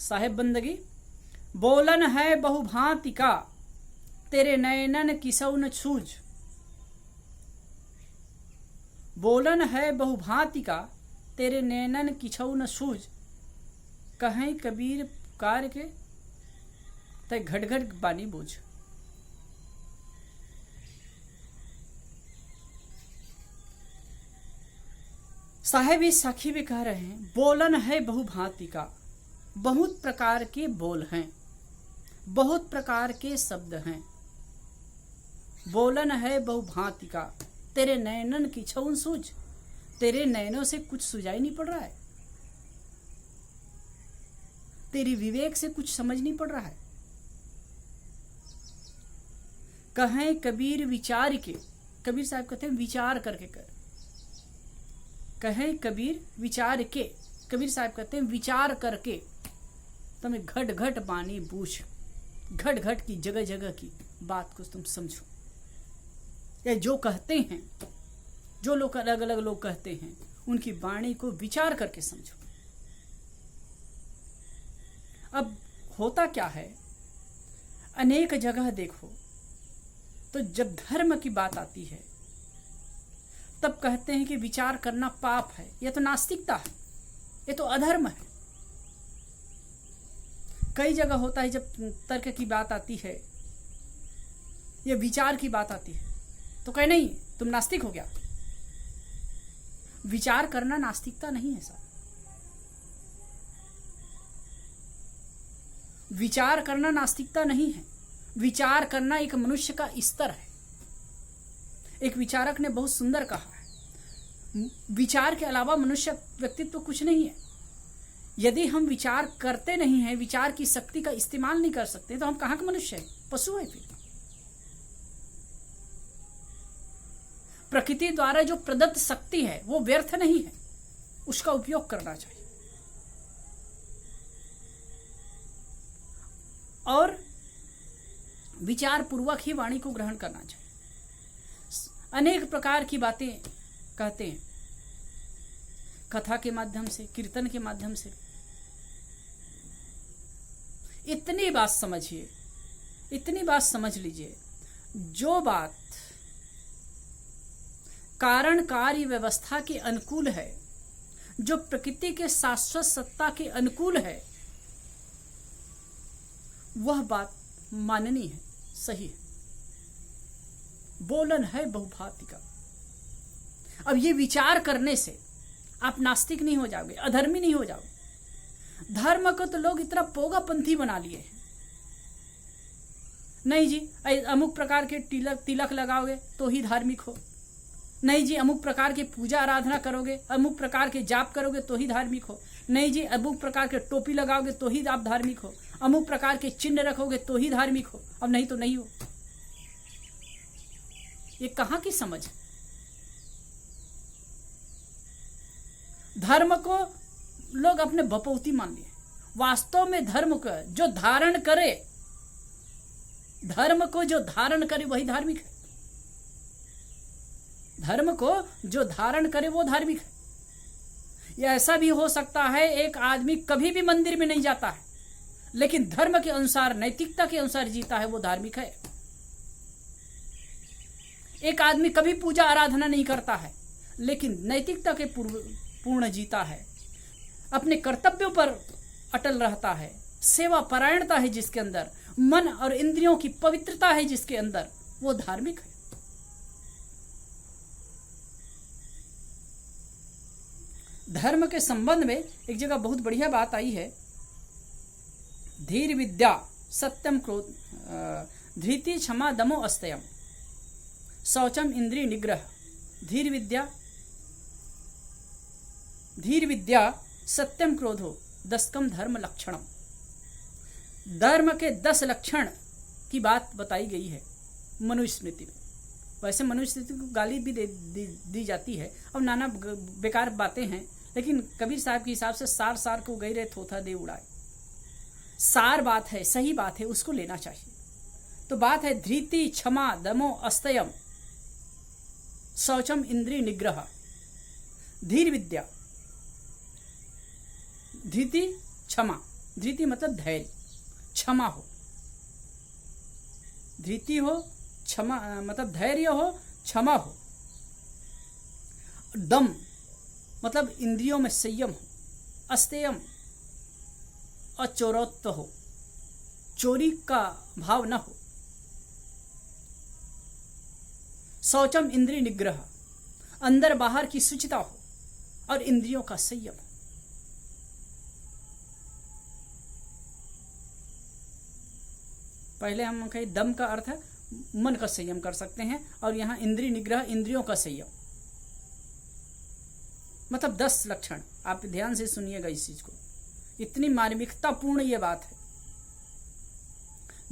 साहेब बंदगी। बोलन है बहुभांति का, तेरे नयनन किसौ न सूझ। बोलन है बहुभांति का, तेरे नयनन किछौ न सूझ। कहें कबीर पुकार के, तय घट घट बानी बूझ। साहेब इस साखी में कह रहे हैं, बोलन है बहुभांति का, बहुत प्रकार के बोल हैं, बहुत प्रकार के शब्द हैं। बोलन है बहुभांति का, तेरे नयनन की छौन सूझ। तेरे नयनों से कुछ सुझाई नहीं पड़ रहा है, तेरी विवेक से कुछ समझ नहीं पड़ रहा है। कहें कबीर विचार के, कबीर साहब कहते हैं विचार करके कर। कहें कबीर विचार के, कबीर साहब कहते हैं विचार करके तुम्हें घट घट बानी बूझ। घट घट की जगह जगह की बात को तुम समझो। या जो कहते हैं, जो लोग अलग अलग लोग कहते हैं, उनकी वाणी को विचार करके समझो। अब होता क्या है, अनेक जगह देखो तो जब धर्म की बात आती है तब कहते हैं कि विचार करना पाप है, यह तो नास्तिकता है, ये तो अधर्म है। कई जगह होता है जब तर्क की बात आती है या विचार की बात आती है तो कहे नहीं तुम नास्तिक हो गया। विचार करना नास्तिकता नहीं है साहब। विचार करना नास्तिकता नहीं है। विचार करना एक मनुष्य का स्तर है। एक विचारक ने बहुत सुंदर कहा है, विचार के अलावा मनुष्य व्यक्तित्व कुछ नहीं है। यदि हम विचार करते नहीं हैं, विचार की शक्ति का इस्तेमाल नहीं कर सकते, तो हम कहां के मनुष्य हैं? पशु है। फिर प्रकृति द्वारा जो प्रदत्त शक्ति है वो व्यर्थ नहीं है, उसका उपयोग करना चाहिए। और विचार पूर्वक ही वाणी को ग्रहण करना चाहिए। अनेक प्रकार की बातें कहते हैं, कथा के माध्यम से, कीर्तन के माध्यम से। इतनी बात समझिए, इतनी बात समझ लीजिए, जो बात कारण कार्य व्यवस्था के अनुकूल है, जो प्रकृति के शाश्वत सत्ता के अनुकूल है, वह बात माननी है, सही है। बोलन है बहुभांति का। अब ये विचार करने से आप नास्तिक नहीं हो जाओगे, अधर्मी नहीं हो जाओगे। धर्म को तो लोग इतना पोगापंथी बना लिए हैं। नहीं जी, अमुक प्रकार के तिलक लगाओगे तो ही धार्मिक हो। नहीं जी, अमुक प्रकार के पूजा आराधना करोगे, अमुक प्रकार के जाप करोगे तो ही धार्मिक हो। नहीं जी, अमुक प्रकार के टोपी लगाओगे तो ही आप धार्मिक हो। अमुक प्रकार के चिन्ह रखोगे तो ही धार्मिक हो, अब नहीं तो नहीं हो। ये कहां की समझ है? धर्म को लोग अपने बपौती मान लिए। वास्तव में धर्म को जो धारण करे, धर्म को जो धारण करे वही धार्मिक है। धर्म को जो धारण करे वो धार्मिक है। यह ऐसा भी हो सकता है, एक आदमी कभी भी मंदिर में नहीं जाता है, लेकिन धर्म के अनुसार, नैतिकता के अनुसार जीता है, वो धार्मिक है। एक आदमी कभी पूजा आराधना नहीं करता है, लेकिन नैतिकता के पूर्ण जीता है, अपने कर्तव्यों पर अटल रहता है, सेवा परायणता है जिसके अंदर, मन और इंद्रियों की पवित्रता है जिसके अंदर, वो धार्मिक है। धर्म के संबंध में एक जगह बहुत बढ़िया बात आई है। धीर विद्या सत्यम क्रोध धृति क्षमा दमो अस्तयम शौचम इंद्रिय निग्रह। धीर विद्या सत्यम क्रोधो दशकम धर्म लक्षणम। धर्म के 10 लक्षण की बात बताई गई है मनुस्मृति में। वैसे मनुस्मृति को गाली भी दी जाती है और नाना बेकार बातें हैं, लेकिन कबीर साहब के हिसाब से सार को गई रे थोथा दे उड़ाए। सार बात है, सही बात है, उसको लेना चाहिए। तो बात है धृति क्षमा दमो अस्तयम शौचम इंद्रिय निग्रह। धीर विद्या, धृति क्षमा धृति मतलब धैर्य, क्षमा हो। धृति हो, क्षमा मतलब धैर्य हो, क्षमा हो। दम मतलब इंद्रियों में संयम हो। अस्तेयम अचोरत्व हो, चोरी का भाव न हो। शौचम इंद्रिय निग्रह, अंदर बाहर की शुचिता हो और इंद्रियों का संयम हो। पहले हम कहीं दम का अर्थ है मन का संयम कर सकते हैं, और यहां इंद्रिय निग्रह इंद्रियों का संयम मतलब 10 लक्षण। आप ध्यान से सुनिएगा इस चीज को, इतनी मार्मिकतापूर्ण ये बात है।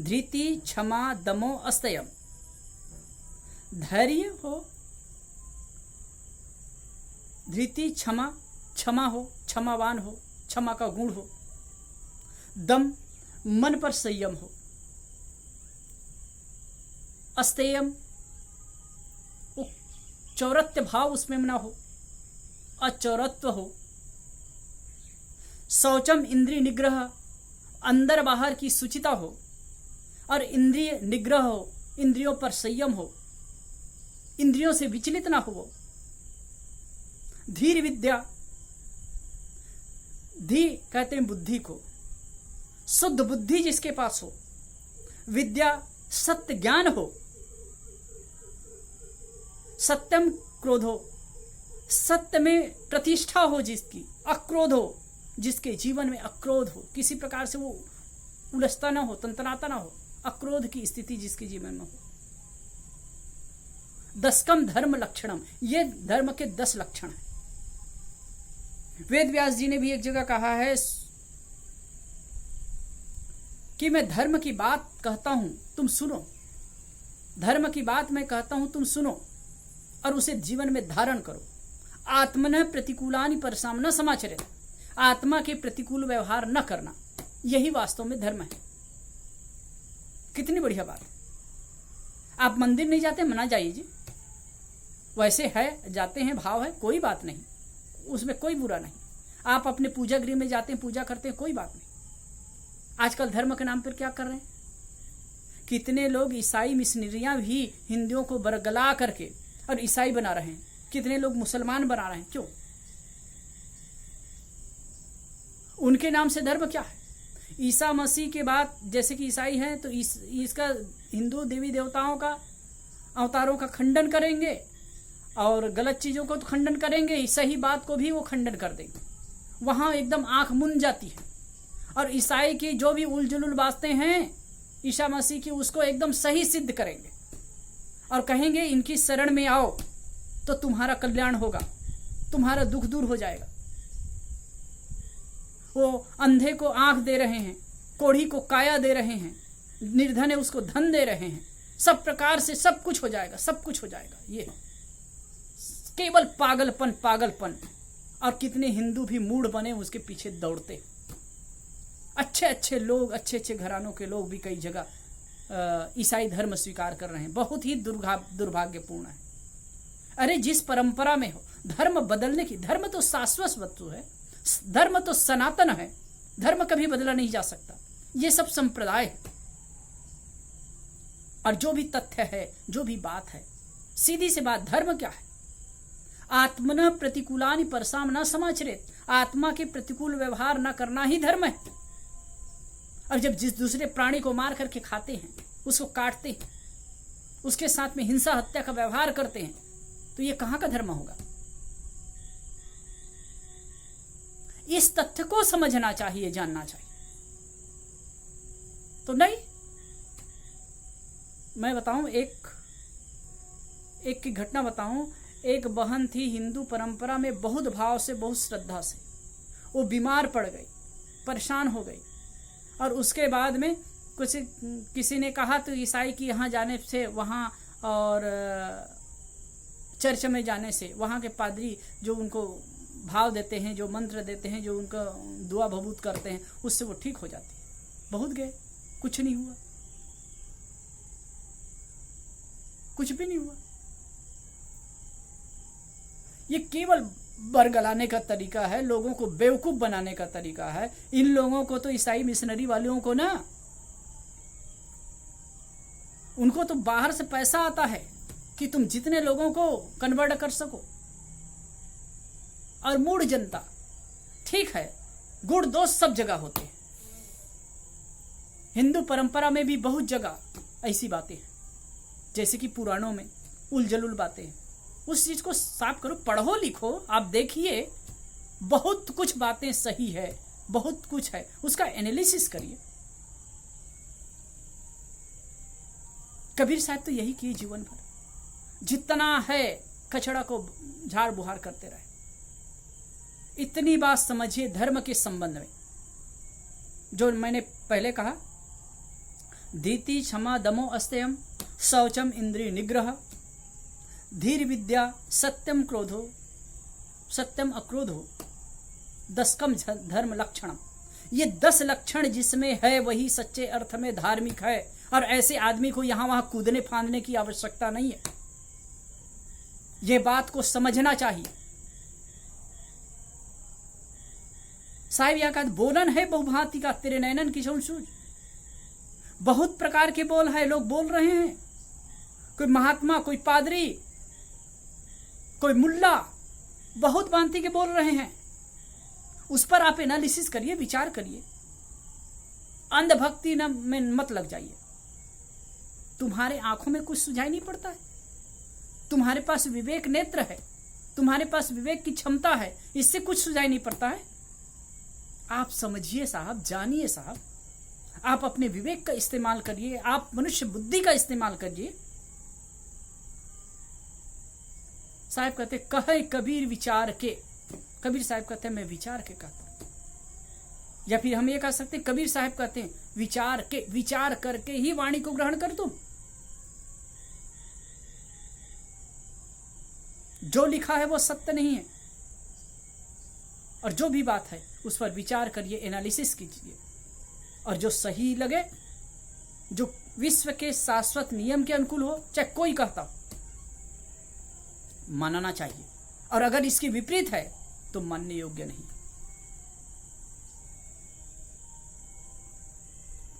धृति, क्षमा, दमो, अस्तयम। धैर्य हो, धृति, क्षमा, क्षमा हो, क्षमावान हो, क्षमा का गुण हो। दम, मन पर संयम हो। अस्तेयम, चौरत्य भाव उसमें ना हो, अचौरत्व हो। शौचम इंद्रिय निग्रह, अंदर बाहर की शुचिता हो और इंद्रिय निग्रह हो, इंद्रियों पर संयम हो, इंद्रियों से विचलित ना हो। धीर विद्या, धी कहते हैं बुद्धि को, शुद्ध बुद्धि जिसके पास हो। विद्या सत्य ज्ञान हो। सत्यम क्रोधो, सत्य में प्रतिष्ठा हो जिसकी। अक्रोध हो, जिसके जीवन में अक्रोध हो, किसी प्रकार से वो उलझता ना हो, तंतनाता ना हो। अक्रोध की स्थिति जिसके जीवन में हो। दशकम धर्म लक्षणम, ये धर्म के 10 लक्षण हैं। वेद व्यास जी ने भी एक जगह कहा है कि मैं धर्म की बात कहता हूं, तुम सुनो। धर्म की बात मैं कहता हूं, तुम सुनो और उसे जीवन में धारण करो। आत्मन प्रतिकूलानि परसाम न समाचरेत, आत्मा के प्रतिकूल व्यवहार न करना, यही वास्तव में धर्म है। कितनी बढ़िया बात है। आप मंदिर नहीं जाते, मना जाइए जी, वैसे है, जाते हैं, भाव है, कोई बात नहीं, उसमें कोई बुरा नहीं। आप अपने पूजा गृह में जाते हैं, पूजा करते हैं, कोई बात नहीं। आजकल धर्म के नाम पर क्या कर रहे हैं? कितने लोग ईसाई मिशनरियां भी हिंदुओं को बरगला करके और ईसाई बना रहे हैं। कितने लोग मुसलमान बना रहे हैं, क्यों? उनके नाम से धर्म क्या है? ईसा मसीह के बाद जैसे कि ईसाई हैं तो इसका हिंदू देवी देवताओं का अवतारों का खंडन करेंगे और गलत चीजों को तो खंडन करेंगे, सही बात को भी वो खंडन कर देंगे। वहां एकदम आंख मुंद जाती है। और ईसाई की जो भी उलझुल बातें हैं ईसा मसीह की, उसको एकदम सही सिद्ध करेंगे और कहेंगे इनकी शरण में आओ तो तुम्हारा कल्याण होगा, तुम्हारा दुख दूर हो जाएगा। वो अंधे को आंख दे रहे हैं, कोढ़ी को काया दे रहे हैं, निर्धन है उसको धन दे रहे हैं। सब प्रकार से सब कुछ हो जाएगा, सब कुछ हो जाएगा। ये केवल पागलपन, पागलपन। और कितने हिंदू भी मूढ़ बने उसके पीछे दौड़ते। अच्छे अच्छे लोग, अच्छे अच्छे घरानों के लोग भी कई जगह ईसाई धर्म स्वीकार कर रहे हैं। बहुत ही दुर्भाग्यपूर्ण है। अरे जिस परंपरा में हो, धर्म बदलने की, धर्म तो शाश्वत वस्तु है, धर्म तो सनातन है, धर्म कभी बदला नहीं जा सकता। ये सब संप्रदाय है। और जो भी तथ्य है, जो भी बात है, सीधी सी बात, धर्म क्या है? आत्मन प्रतिकूलानि परसाम न समाचरेत, आत्मा के प्रतिकूल व्यवहार न करना ही धर्म है। और जब जिस दूसरे प्राणी को मार करके खाते हैं, उसको काटते हैं, उसके साथ में हिंसा हत्या का व्यवहार करते हैं, तो ये कहां का धर्म होगा? इस तथ्य को समझना चाहिए, जानना चाहिए। तो नहीं, मैं बताऊं एक की घटना बताऊं। एक बहन थी हिंदू परंपरा में, बहुत भाव से, बहुत श्रद्धा से। वो बीमार पड़ गई, परेशान हो गई, और उसके बाद में कुछ किसी ने कहा तो ईसाई की यहाँ जाने से, वहाँ और चर्च में जाने से, वहाँ के पादरी जो उनको भाव देते हैं, जो मंत्र देते हैं, जो उनका दुआ भबूत करते हैं, उससे वो ठीक हो जाती है। बहुत गए, कुछ नहीं हुआ, कुछ भी नहीं हुआ। ये केवल बरगलाने का तरीका है, लोगों को बेवकूफ बनाने का तरीका है। इन लोगों को तो ईसाई मिशनरी वालों को ना, उनको तो बाहर से पैसा आता है कि तुम जितने लोगों को कन्वर्ट कर सको। और मूढ़ जनता, ठीक है, गुण दोष सब जगह होते हैं। हिंदू परंपरा में भी बहुत जगह ऐसी बातें हैं, जैसे कि पुराणों में उलझुल बातें हैं। उस चीज को साफ करो, पढ़ो लिखो, आप देखिए बहुत कुछ बातें सही है, बहुत कुछ है, उसका एनालिसिस करिए। कबीर साहब तो यही किए जीवन भर, जितना है कचड़ा को झाड़ बुहार करते रहे। इतनी बात समझिए धर्म के संबंध में, जो मैंने पहले कहा, धीति क्षमा दमो अस्तेयम शौचम इंद्रिय निग्रह धीर विद्या सत्यम क्रोधो सत्यम अक्रोधो दशकम धर्म लक्षणम। ये 10 लक्षण जिसमें है वही सच्चे अर्थ में धार्मिक है। और ऐसे आदमी को यहां वहां कूदने फांदने की आवश्यकता नहीं है। ये बात को समझना चाहिए। साहिब यह का बोलन है बहुभांति का, तेरे नैनन की सूझ। बहुत प्रकार के बोल है, लोग बोल रहे हैं। कोई महात्मा, कोई पादरी, कोई मुल्ला, बहुत भांति के बोल रहे हैं। उस पर आप एनालिसिस करिए, विचार करिए। अंधभक्ति में मत लग जाइए। तुम्हारे आंखों में कुछ सुझाई नहीं पड़ता है? तुम्हारे पास विवेक नेत्र है, तुम्हारे पास विवेक की क्षमता है, इससे कुछ सुझाई नहीं पड़ता है? आप समझिए साहब, जानिए साहब, आप अपने विवेक का इस्तेमाल करिए, आप मनुष्य बुद्धि का इस्तेमाल करिए। साहब कहते कहे कबीर विचार के, कबीर साहब कहते हैं मैं विचार के कहता हूं। या फिर हम ये कह सकते हैं, कबीर साहब कहते हैं विचार के, विचार करके ही वाणी को ग्रहण कर तुम। जो लिखा है वो सत्य नहीं है, और जो भी बात है उस पर विचार करिए, एनालिसिस कीजिए, और जो सही लगे, जो विश्व के शाश्वत नियम के अनुकूल हो, चाहे कोई कहता हो, मानना चाहिए। और अगर इसके विपरीत है तो मानने योग्य नहीं।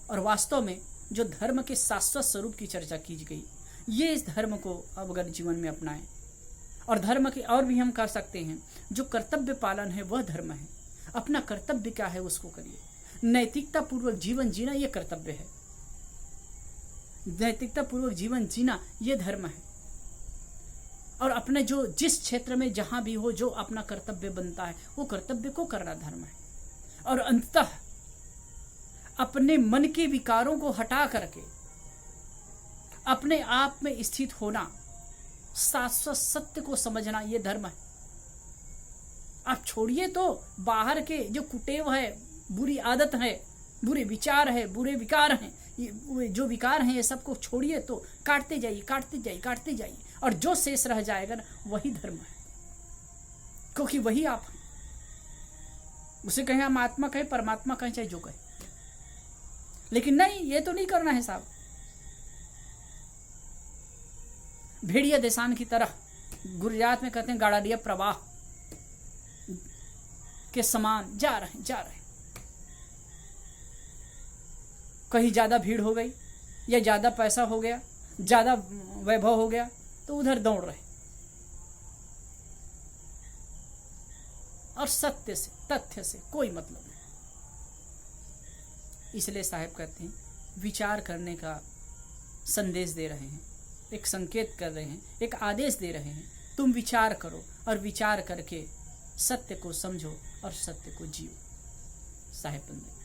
और वास्तव में जो धर्म के शाश्वत स्वरूप की चर्चा की गई, ये इस धर्म को अब अगर जीवन में अपनाएं, और धर्म के और भी हम कर सकते हैं, जो कर्तव्य पालन है वह धर्म है। अपना कर्तव्य क्या है उसको करिए। नैतिकता पूर्वक जीवन जीना ये कर्तव्य है, नैतिकता पूर्वक जीवन जीना ये धर्म है। और अपने जो जिस क्षेत्र में जहां भी हो, जो अपना कर्तव्य बनता है वो कर्तव्य को करना धर्म है। और अंततः अपने मन के विकारों को हटा करके अपने आप में स्थित होना, शाश्वत सत्य को समझना, ये धर्म है। आप छोड़िए तो बाहर के जो कुटेव है, बुरी आदत है, बुरे विचार है, बुरे विकार हैं, जो विकार हैं ये सबको छोड़िए, तो काटते जाइए, काटते जाइए, काटते जाइए, और जो शेष रह जाएगा ना वही धर्म है, क्योंकि वही आप हैं। उसे कहें हम आत्मा कहें, परमात्मा कहें, चाहे जो कहें, लेकिन नहीं, ये तो नहीं करना है साहब। भेड़िया देसान की तरह, गुजरात में कहते हैं गाड़िया प्रवाह के समान जा रहे हैं, जा रहे हैं। कहीं ज्यादा भीड़ हो गई या ज्यादा पैसा हो गया, ज्यादा वैभव हो गया, तो उधर दौड़ रहे। और सत्य से, तथ्य से कोई मतलब नहीं। इसलिए साहब कहते हैं विचार करने का संदेश दे रहे हैं, एक संकेत कर रहे हैं, एक आदेश दे रहे हैं। तुम विचार करो, और विचार करके सत्य को समझो और सत्य को जियो। साहेब बंदे।